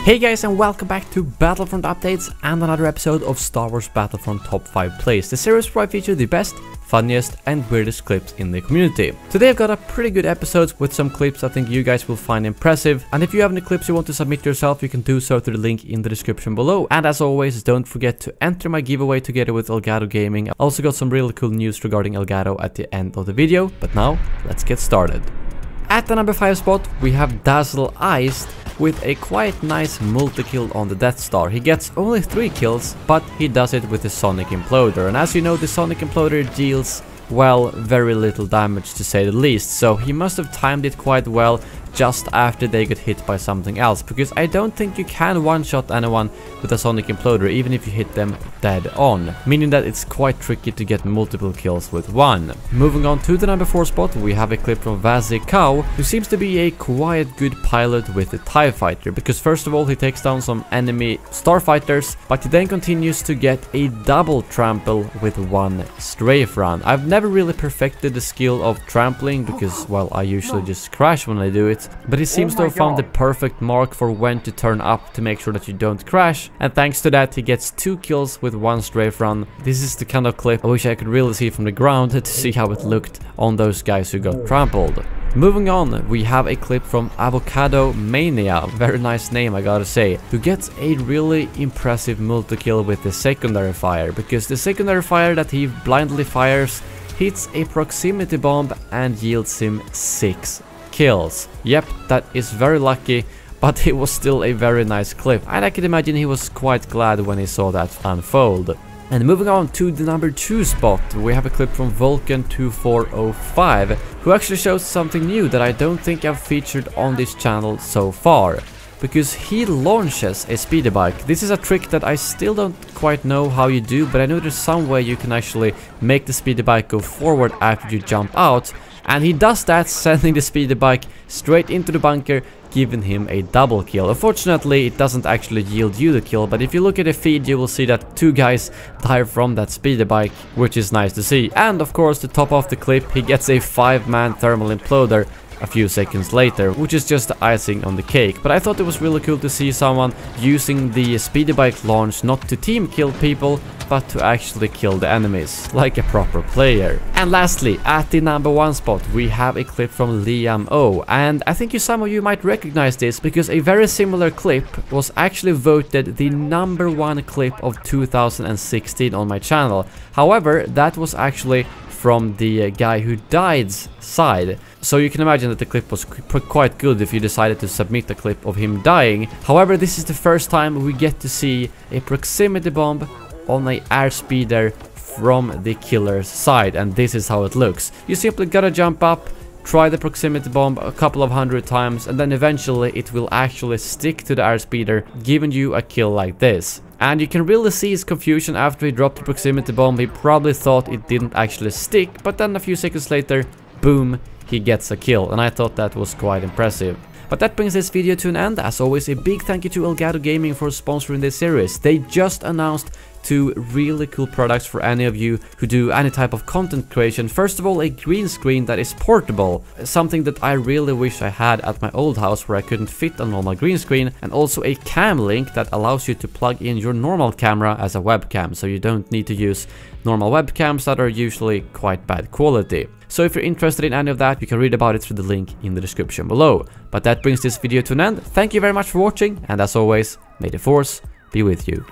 Hey guys, and welcome back to Battlefront Updates and another episode of Star Wars Battlefront Top 5 Plays, the series where I feature the best, funniest and weirdest clips in the community. Today I've got a pretty good episode with some clips I think you guys will find impressive, and if you have any clips you want to submit yourself, you can do so through the link in the description below. And as always, don't forget to enter my giveaway together with Avocado Gaming. I also got some really cool news regarding Avocado at the end of the video, but now let's get started. At the number 5 spot we have Dazzle Eyes with a quite nice multi-kill on the Death Star. He gets only 3 kills, but he does it with the Sonic Imploder. And as you know, the Sonic Imploder deals, well, very little damage to say the least. So he must have timed it quite well just after they get hit by something else, because I don't think you can one-shot anyone with a Sonic Imploder even if you hit them dead on, meaning that it's quite tricky to get multiple kills with one. Moving on to the number 4 spot, we have a clip from Vaz De Cao, who seems to be a quite good pilot with the TIE Fighter, because first of all he takes down some enemy starfighters, but he then continues to get a double trample with one strafe run. I've never really perfected the skill of trampling because, well, I usually just crash when I do it, but he seems to have found the perfect mark for when to turn up to make sure that you don't crash, and thanks to that he gets 2 kills with one strafe run. This is the kind of clip I wish I could really see from the ground to see how it looked on those guys who got trampled. Moving on, we have a clip from Avocado Mania, very nice name I gotta say, who gets a really impressive multi-kill with the secondary fire, because the secondary fire that he blindly fires hits a proximity bomb and yields him 6 kills. Yep, that is very lucky, but it was still a very nice clip, and I can imagine he was quite glad when he saw that unfold. And moving on to the number 2 spot, we have a clip from Vulcan 2405, who actually shows something new that I don't think I've featured on this channel so far, because he launches a speeder bike. This is a trick that I still don't quite know how you do, but I know there's some way you can actually make the speeder bike go forward after you jump out, and he does that, sending the speeder bike straight into the bunker, giving him a double kill. Unfortunately, it doesn't actually yield you the kill, but if you look at the feed, you will see that 2 guys die from that speeder bike, which is nice to see. And of course, to top off the clip, he gets a 5-man thermal imploder a few seconds later, which is just the icing on the cake. But I thought it was really cool to see someone using the speeder bike launch not to team kill people, but to actually kill the enemies, like a proper player. And lastly, at the number 1 spot, we have a clip from Liam O, and I think some of you might recognize this, because a very similar clip was actually voted the number 1 clip of 2016 on my channel. However, that was actually from the guy who died's side, so you can imagine that the clip was quite good if you decided to submit a clip of him dying. However, this is the first time we get to see a proximity bomb on a airspeeder from the killer's side, and this is how it looks. You simply gotta jump up, try the proximity bomb a couple of 100 times, and then eventually it will actually stick to the airspeeder, giving you a kill like this. And you can really see his confusion after he dropped the proximity bomb. He probably thought it didn't actually stick, but then a few seconds later, boom, he gets a kill, and I thought that was quite impressive. But that brings this video to an end. As always, a big thank you to Avocado Gaming for sponsoring this series. They just announced 2 really cool products for any of you who do any type of content creation. First of all, a green screen that is portable, something that I really wish I had at my old house where I couldn't fit a normal green screen, and also a cam link that allows you to plug in your normal camera as a webcam, so you don't need to use normal webcams that are usually quite bad quality. So if you're interested in any of that, you can read about it through the link in the description below. But that brings this video to an end. Thank you very much for watching, and as always, may the Force be with you.